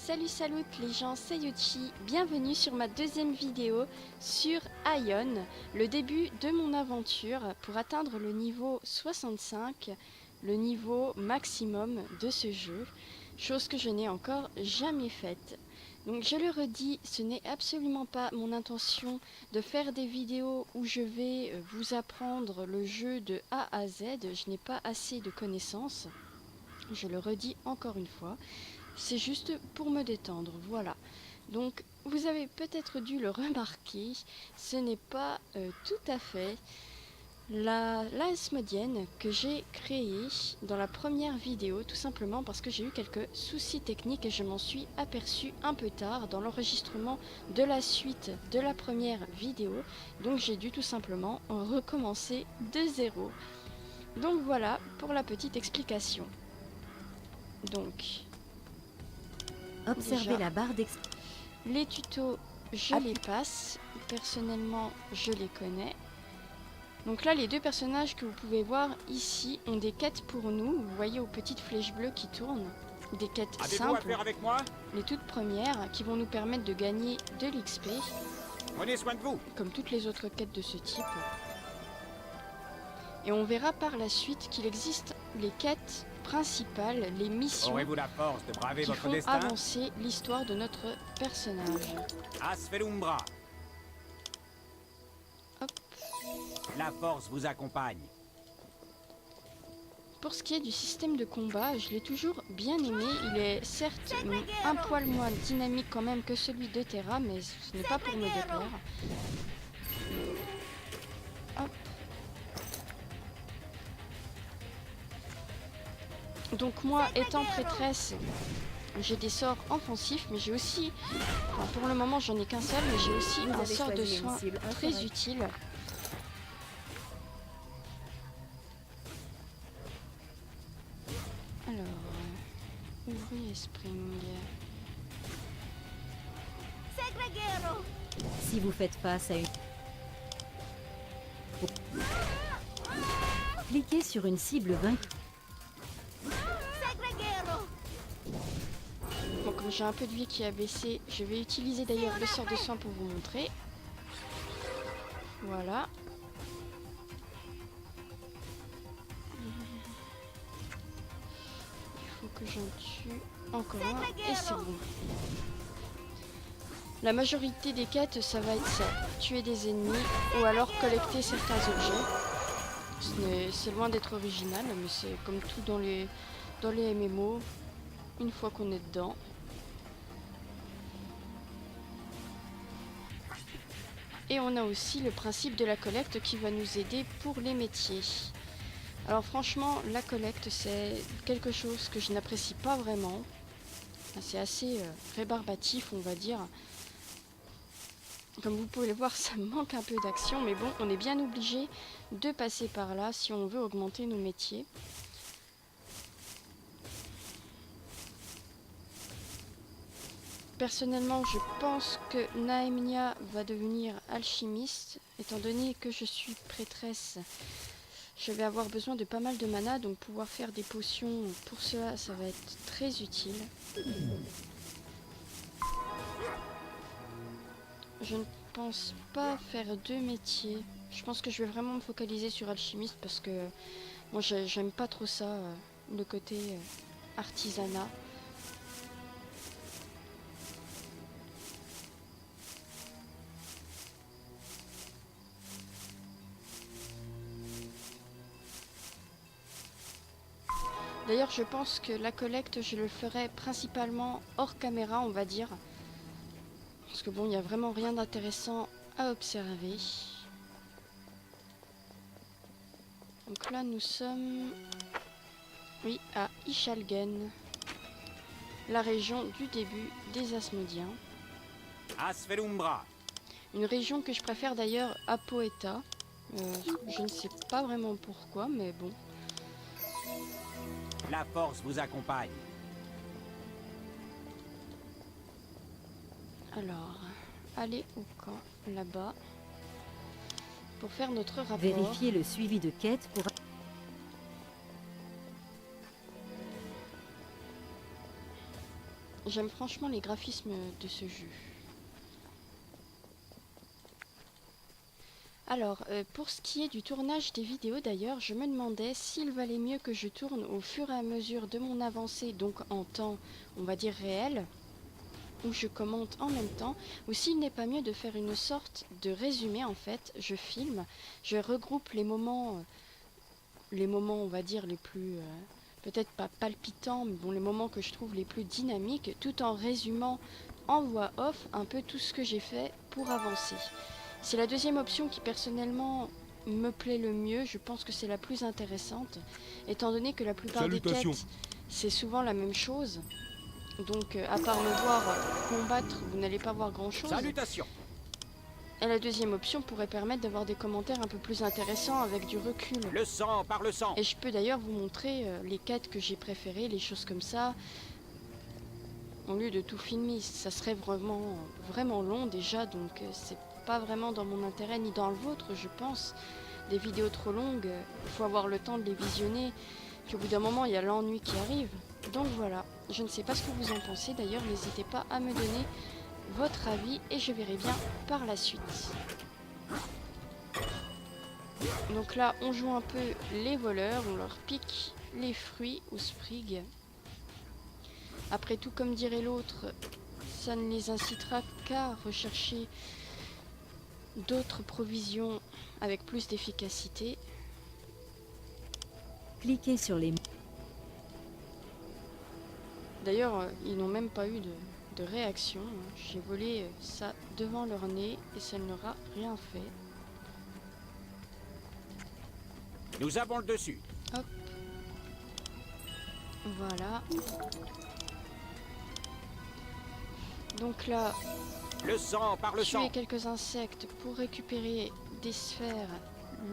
Salut les gens, c'est Yuchi, bienvenue sur ma deuxième vidéo sur Aion, le début de mon aventure pour atteindre le niveau 65, le niveau maximum de ce jeu, chose que je n'ai encore jamais faite. Donc je le redis, ce n'est absolument pas mon intention de faire des vidéos où je vais vous apprendre le jeu de A à Z, je n'ai pas assez de connaissances, je le redis encore une fois. C'est juste pour me détendre, voilà. Donc, vous avez peut-être dû le remarquer, ce n'est pas tout à fait la Asmodienne que j'ai créée dans la première vidéo, tout simplement parce que j'ai eu quelques soucis techniques et je m'en suis aperçu un peu tard dans l'enregistrement de la suite de la première vidéo. Donc j'ai dû tout simplement recommencer de zéro. Donc voilà pour la petite explication. Donc... Observez la barre d'expérience. Les tutos, je les passe. Personnellement, je les connais. Donc là, les deux personnages que vous pouvez voir ici ont des quêtes pour nous. Vous voyez aux petites flèches bleues qui tournent. Des quêtes simples, avec moi? les toutes premières, qui vont nous permettre de gagner de l'XP. Prenez soin de vous. Comme toutes les autres quêtes de ce type. Et on verra par la suite qu'il existe les quêtes principales, les missions Aurez-vous la force de braver qui votre font destin? avancer l'histoire de notre personnage. Asfelumbra. Hop. La force vous accompagne. Pour ce qui est du système de combat, je l'ai toujours bien aimé. Il est certes un poil moins dynamique quand même que celui de Terra, mais ce n'est pas pour me déplaire. Hop. Donc moi, étant prêtresse, j'ai des sorts offensifs, mais j'ai aussi, enfin pour le moment j'en ai qu'un seul, mais j'ai aussi un sort de soin très utile. Alors, ouvrier spring. Si vous faites face à une... Cliquez sur une cible vaincue. Bon, comme j'ai un peu de vie qui a baissé, je vais utiliser d'ailleurs le sort de soin pour vous montrer. Voilà. Il faut que j'en tue encore un et c'est bon. La majorité des quêtes, ça va être ça. Tuer des ennemis ou alors collecter certains objets. C'est loin d'être original, mais c'est comme tout dans les MMO, une fois qu'on est dedans. Et on a aussi le principe de la collecte qui va nous aider pour les métiers. Alors franchement, la collecte, c'est quelque chose que je n'apprécie pas vraiment. C'est assez rébarbatif, on va dire. Comme vous pouvez le voir, ça manque un peu d'action, mais bon, on est bien obligé de passer par là si on veut augmenter nos métiers. Personnellement, je pense que Naemnia va devenir alchimiste. Étant donné que je suis prêtresse, je vais avoir besoin de pas mal de mana, donc pouvoir faire des potions pour cela, ça va être très utile. Je ne pense pas faire deux métiers. Je pense que je vais vraiment me focaliser sur alchimiste parce que moi j'aime pas trop ça, le côté artisanat. D'ailleurs, je pense que la collecte, je le ferai principalement hors caméra, on va dire. Parce que bon, il n'y a vraiment rien d'intéressant à observer. Donc là, nous sommes... Oui, à Ichalgen. La région du début des Asmodiens. Asfelumbra. Une région que je préfère d'ailleurs à Poeta. Je ne sais pas vraiment pourquoi, mais bon. La force vous accompagne. Alors, aller au camp, là-bas, pour faire notre rapport. Vérifiez le suivi de quête pour... J'aime franchement les graphismes de ce jeu. Alors, pour ce qui est du tournage des vidéos d'ailleurs, je me demandais s'il valait mieux que je tourne au fur et à mesure de mon avancée, donc en temps, on va dire réel, où je commente en même temps, ou s'il n'est pas mieux de faire une sorte de résumé en fait. Je filme, je regroupe les moments on va dire les plus, peut-être pas palpitants, mais bon, les moments que je trouve les plus dynamiques, tout en résumant en voix off un peu tout ce que j'ai fait pour avancer. C'est la deuxième option qui personnellement me plaît le mieux, je pense que c'est la plus intéressante, étant donné que la plupart des quêtes, c'est souvent la même chose. Donc à part me voir combattre, vous n'allez pas voir grand chose. Salutations. Et la deuxième option pourrait permettre d'avoir des commentaires un peu plus intéressants avec du recul. Le sang par le sang. Et je peux d'ailleurs vous montrer les quêtes que j'ai préférées, les choses comme ça. Au lieu de tout filmer, ça serait vraiment long déjà, donc c'est pas vraiment dans mon intérêt ni dans le vôtre, je pense. Des vidéos trop longues, il faut avoir le temps de les visionner, puis au bout d'un moment il y a l'ennui qui arrive. Donc voilà, je ne sais pas ce que vous en pensez, d'ailleurs n'hésitez pas à me donner votre avis et je verrai bien par la suite. Donc là on joue un peu les voleurs, on leur pique les fruits ou sprigs. Après tout, comme dirait l'autre, ça ne les incitera qu'à rechercher d'autres provisions avec plus d'efficacité. Cliquez sur les... D'ailleurs, ils n'ont même pas eu de réaction. J'ai volé ça devant leur nez et ça ne leur a rien fait. Nous avons le dessus. Hop. Voilà. Donc là, Le sang par le tuer sang. quelques insectes pour récupérer des sphères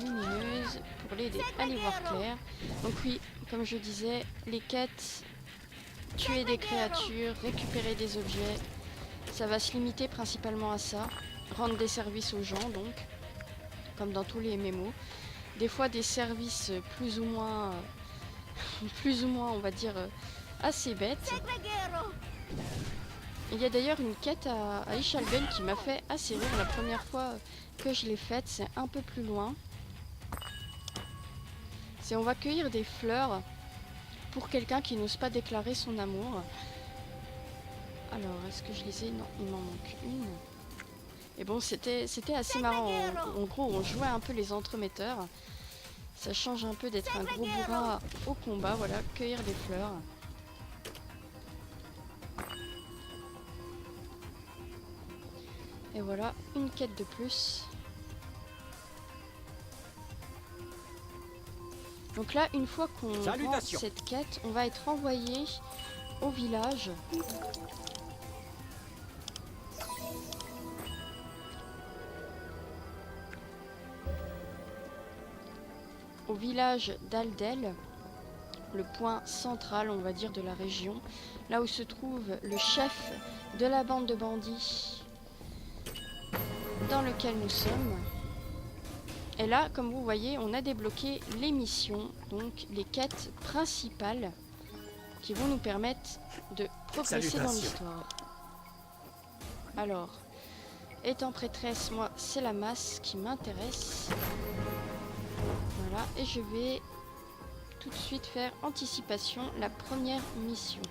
lumineuses pour l'aider à y voir clair. Donc oui, comme je disais, les quêtes, tuer des créatures, récupérer des objets, ça va se limiter principalement à ça. Rendre des services aux gens donc, comme dans tous les MMO. Des fois des services plus ou moins on va dire assez bêtes. Il y a d'ailleurs une quête à Ishalben qui m'a fait assez rire la première fois que je l'ai faite, c'est un peu plus loin. C'est on va cueillir des fleurs pour quelqu'un qui n'ose pas déclarer son amour. Alors, est-ce que je les ai? Non, il m'en manque une. Et bon, c'était assez marrant. En gros, on jouait un peu les entremetteurs. Ça change un peu d'être un gros bourrin au combat, voilà, cueillir des fleurs. Et voilà, une quête de plus. Donc là, une fois qu'on rend cette quête, on va être envoyé au village. Au village d'Aldel, le point central, on va dire, de la région. Là où se trouve le chef de la bande de bandits dans lequel nous sommes. Et là, comme vous voyez, on a débloqué les missions, donc les quêtes principales qui vont nous permettre de progresser dans l'histoire. Alors, étant prêtresse, moi, c'est la masse qui m'intéresse. Voilà, et je vais tout de suite faire anticipation, la première mission.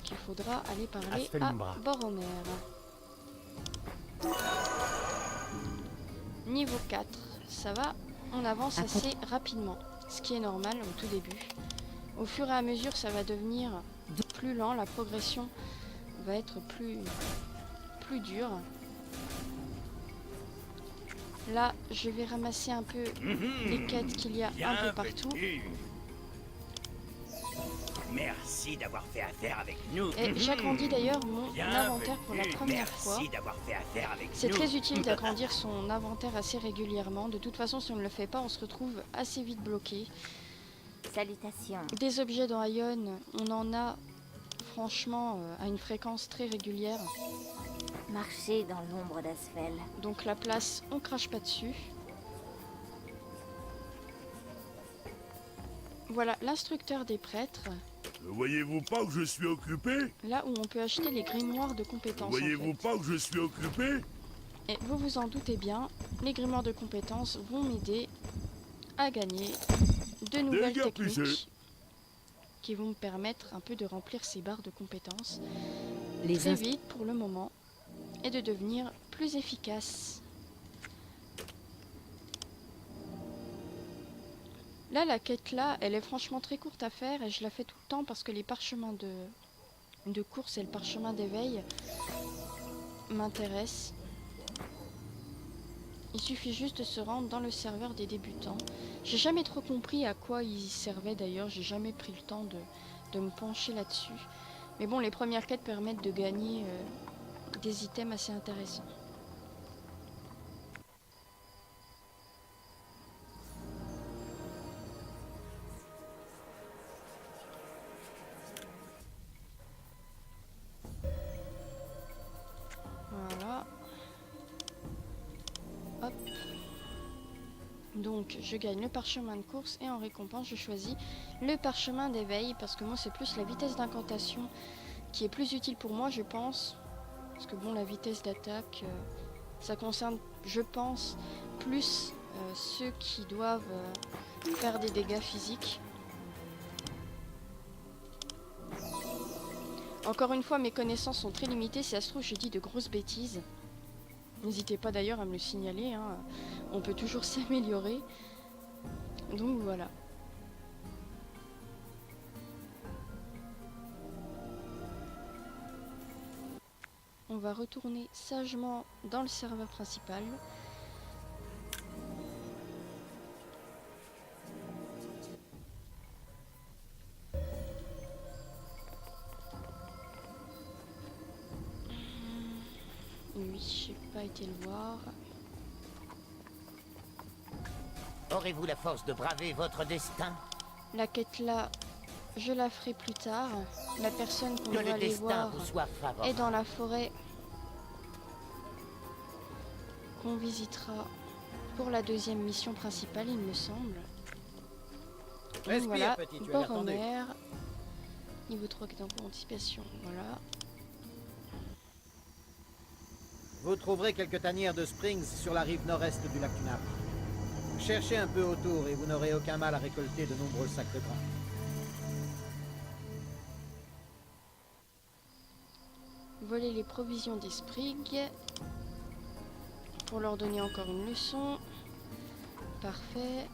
Qu'il faudra aller parler à Boromir. Niveau 4, ça va, on avance assez rapidement, ce qui est normal au tout début. Au fur et à mesure, ça va devenir plus lent, la progression va être plus dure. Là, je vais ramasser un peu les quêtes qu'il y a un peu partout. Merci d'avoir fait affaire avec nous. Et j'agrandis d'ailleurs mon inventaire pour la première fois. C'est très utile d'agrandir son inventaire assez régulièrement. De toute façon, si on ne le fait pas, on se retrouve assez vite bloqué. Salutations. Des objets dans Aion, on en a franchement à une fréquence très régulière. Marcher dans l'ombre d'Asfel. Donc la place, on crache pas dessus. Voilà, l'instructeur des prêtres. Ne voyez-vous pas que je suis occupé? Là où on peut acheter les grimoires de Ne compétences. voyez-vous En fait. pas que je suis occupé? Et vous vous en doutez bien, les grimoires de compétences vont m'aider à gagner de nouvelles Dégâts techniques poussés. qui vont me permettre un peu de remplir ces barres de compétences Les très inst- vite pour le moment et de devenir plus efficace. Là, la quête là, elle est franchement très courte à faire et je la fais tout le temps parce que les parchemins de course et le parchemin d'éveil m'intéressent. Il suffit juste de se rendre dans le serveur des débutants. J'ai jamais trop compris à quoi ils servaient d'ailleurs, j'ai jamais pris le temps de me pencher là-dessus. Mais bon, les premières quêtes permettent de gagner des items assez intéressants. Voilà. Hop. Donc je gagne le parchemin de course et en récompense je choisis le parchemin d'éveil parce que moi c'est plus la vitesse d'incantation qui est plus utile pour moi je pense. Parce que bon la vitesse d'attaque ça concerne je pense plus ceux qui doivent faire des dégâts physiques. Encore une fois mes connaissances sont très limitées, si ça se trouve je dis de grosses bêtises. N'hésitez pas d'ailleurs à me le signaler, hein. On peut toujours s'améliorer. Donc voilà. On va retourner sagement dans le serveur principal. Oui, j'ai pas été le voir. Aurez-vous la force de braver votre destin? La quête là, je la ferai plus tard. La personne qu'on Que va le aller destin voir vous soit est favorable. dans la forêt qu'on visitera pour la deuxième mission principale, il me semble. Donc Respire, voilà, petit, tu as l'air tendu. Boromir. Niveau 3 qui est en cours d'anticipation. Voilà. Vous trouverez quelques tanières de Springs sur la rive nord-est du lac Tunap. Cherchez un peu autour et vous n'aurez aucun mal à récolter de nombreux sacs de grains. Voler les provisions des Sprigs pour leur donner encore une leçon. Parfait.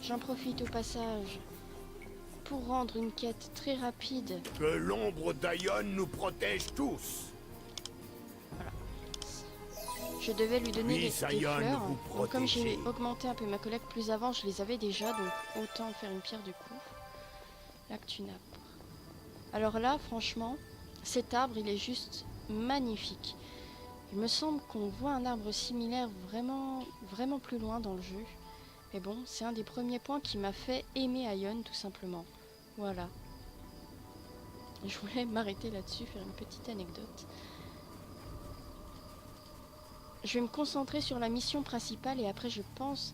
J'en profite au passage pour rendre une quête très rapide. Que l'ombre d'Aion nous protège tous. Je devais lui donner des Sion fleurs. vous Donc, comme j'ai protégez. augmenté un peu ma collecte plus avant, je les avais déjà, donc autant faire une pierre de coups. Lac Tunap. Alors là, franchement, cet arbre, il est juste magnifique. Il me semble qu'on voit un arbre similaire vraiment plus loin dans le jeu. Mais bon, c'est un des premiers points qui m'a fait aimer Aion, tout simplement. Voilà. Je voulais m'arrêter là-dessus, faire une petite anecdote. Je vais me concentrer sur la mission principale et après je pense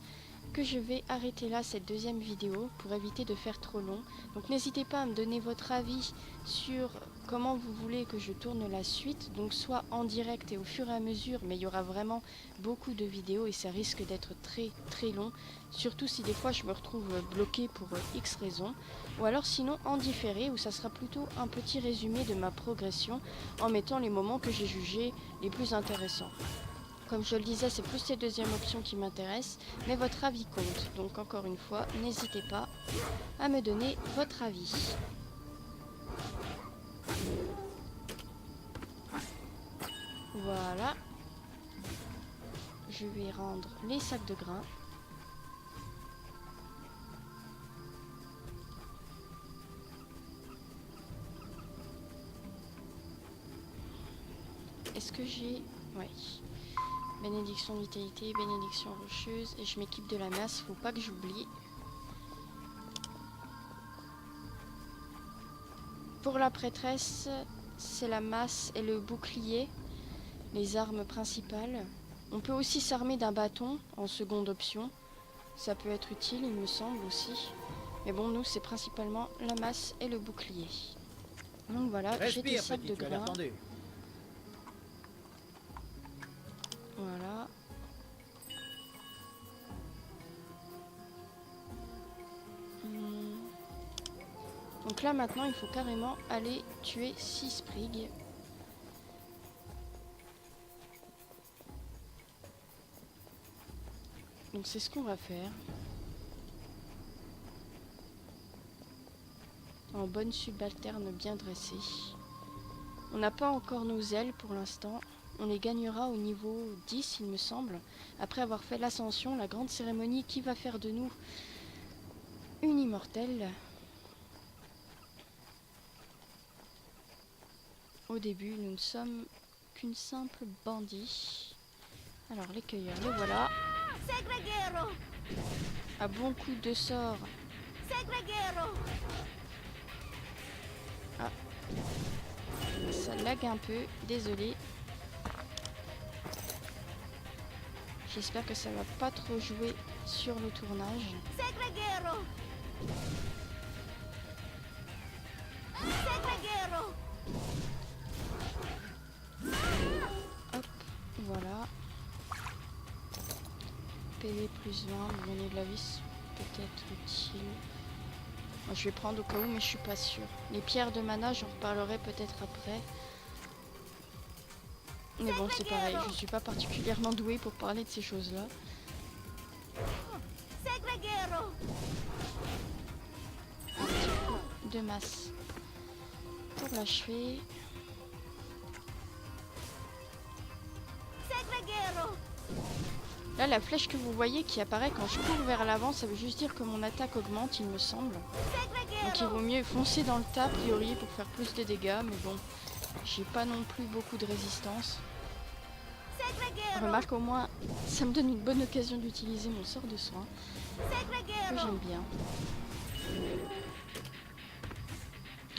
que je vais arrêter là cette deuxième vidéo pour éviter de faire trop long. Donc n'hésitez pas à me donner votre avis sur comment vous voulez que je tourne la suite. Donc soit en direct et au fur et à mesure, mais il y aura vraiment beaucoup de vidéos et ça risque d'être très long. Surtout si des fois je me retrouve bloqué pour X raisons. Ou alors sinon en différé où ça sera plutôt un petit résumé de ma progression en mettant les moments que j'ai jugés les plus intéressants. Comme je le disais, c'est plus cette deuxième option qui m'intéresse, mais votre avis compte. Donc encore une fois, n'hésitez pas à me donner votre avis. Voilà. Je vais rendre les sacs de grains. Est-ce que j'ai... Ouais. Bénédiction de vitalité, bénédiction rocheuse, et je m'équipe de la masse, faut pas que j'oublie. Pour la prêtresse, c'est la masse et le bouclier, les armes principales. On peut aussi s'armer d'un bâton en seconde option, ça peut être utile il me semble aussi. Mais bon, nous, c'est principalement la masse et le bouclier. Donc voilà, j'ai des Respire, sacs petit, de tu as l'air grains. tendu. Voilà. Donc là maintenant il faut carrément aller tuer 6 sprigs. Donc c'est ce qu'on va faire. En bonne subalterne bien dressée. On n'a pas encore nos ailes pour l'instant. On les gagnera au niveau 10 il me semble. Après avoir fait l'ascension, la grande cérémonie qui va faire de nous une immortelle. Au début, nous ne sommes qu'une simple bandit. Alors, les cueilleurs, les voilà. À bon coup de sort. Ah. Ça lag un peu, désolé. J'espère que ça va pas trop jouer sur le tournage. Hop, voilà. PV plus 20, donner de la vis, peut-être utile. Moi, je vais prendre au cas où, mais je suis pas sûre. Les pierres de mana, j'en reparlerai peut-être après. Mais bon, c'est pareil, je suis pas particulièrement douée pour parler de ces choses-là. Un petit peu de masse pour l'achever. Là, la flèche que vous voyez qui apparaît quand je cours vers l'avant, ça veut juste dire que mon attaque augmente, il me semble. Donc il vaut mieux foncer dans le tas, a priori, pour faire plus de dégâts. Mais bon, j'ai pas non plus beaucoup de résistance. Remarque, au moins, ça me donne une bonne occasion d'utiliser mon sort de soin. Que j'aime bien.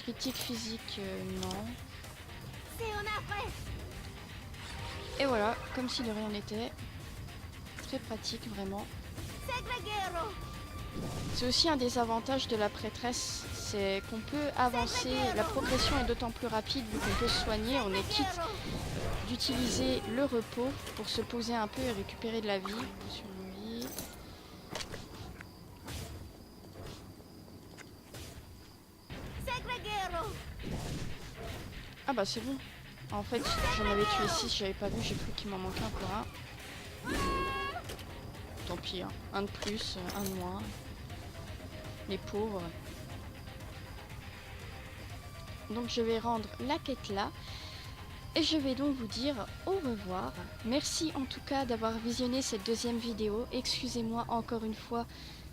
Critique physique, non. Et voilà, comme si de rien n'était. Très pratique, vraiment. C'est aussi un des avantages de la prêtresse, c'est qu'on peut avancer, la progression est d'autant plus rapide vu qu'on peut se soigner, on est quitte d'utiliser le repos pour se poser un peu et récupérer de la vie. Sur lui. Ah bah c'est bon. En fait, j'en avais tué 6, j'avais pas vu, j'ai cru qu'il m'en manquait encore un. Tant pis, hein. Un de plus, un de moins. Les pauvres. Donc je vais rendre la quête là. Et je vais donc vous dire au revoir. Merci en tout cas d'avoir visionné cette deuxième vidéo. Excusez-moi encore une fois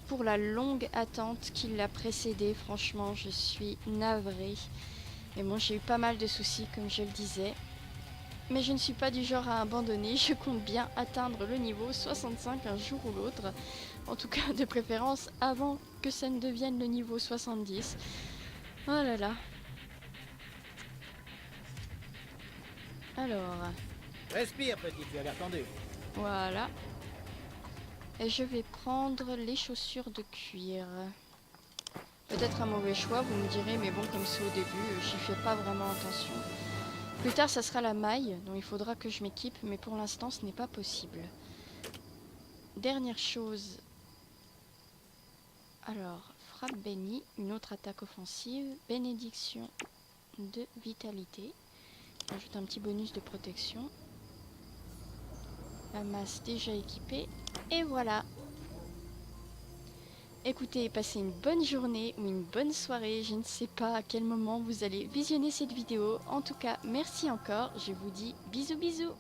pour la longue attente qui l'a précédée. Franchement, je suis navrée. Mais bon, j'ai eu pas mal de soucis comme je le disais. Mais je ne suis pas du genre à abandonner, je compte bien atteindre le niveau 65 un jour ou l'autre. En tout cas, de préférence avant que ça ne devienne le niveau 70. Oh là là. Alors, Respire, petit, tu as l'air tendu. voilà. Et je vais prendre les chaussures de cuir. Peut-être un mauvais choix, vous me direz, mais bon, comme c'est au début, j'y fais pas vraiment attention. Plus tard, ça sera la maille, dont il faudra que je m'équipe, mais pour l'instant, ce n'est pas possible. Dernière chose. Alors, frappe bénie, une autre attaque offensive, bénédiction de vitalité. Ajoute un petit bonus de protection. La masse déjà équipée. Et voilà. Écoutez, passez une bonne journée ou une bonne soirée. Je ne sais pas à quel moment vous allez visionner cette vidéo. En tout cas, merci encore. Je vous dis bisous bisous.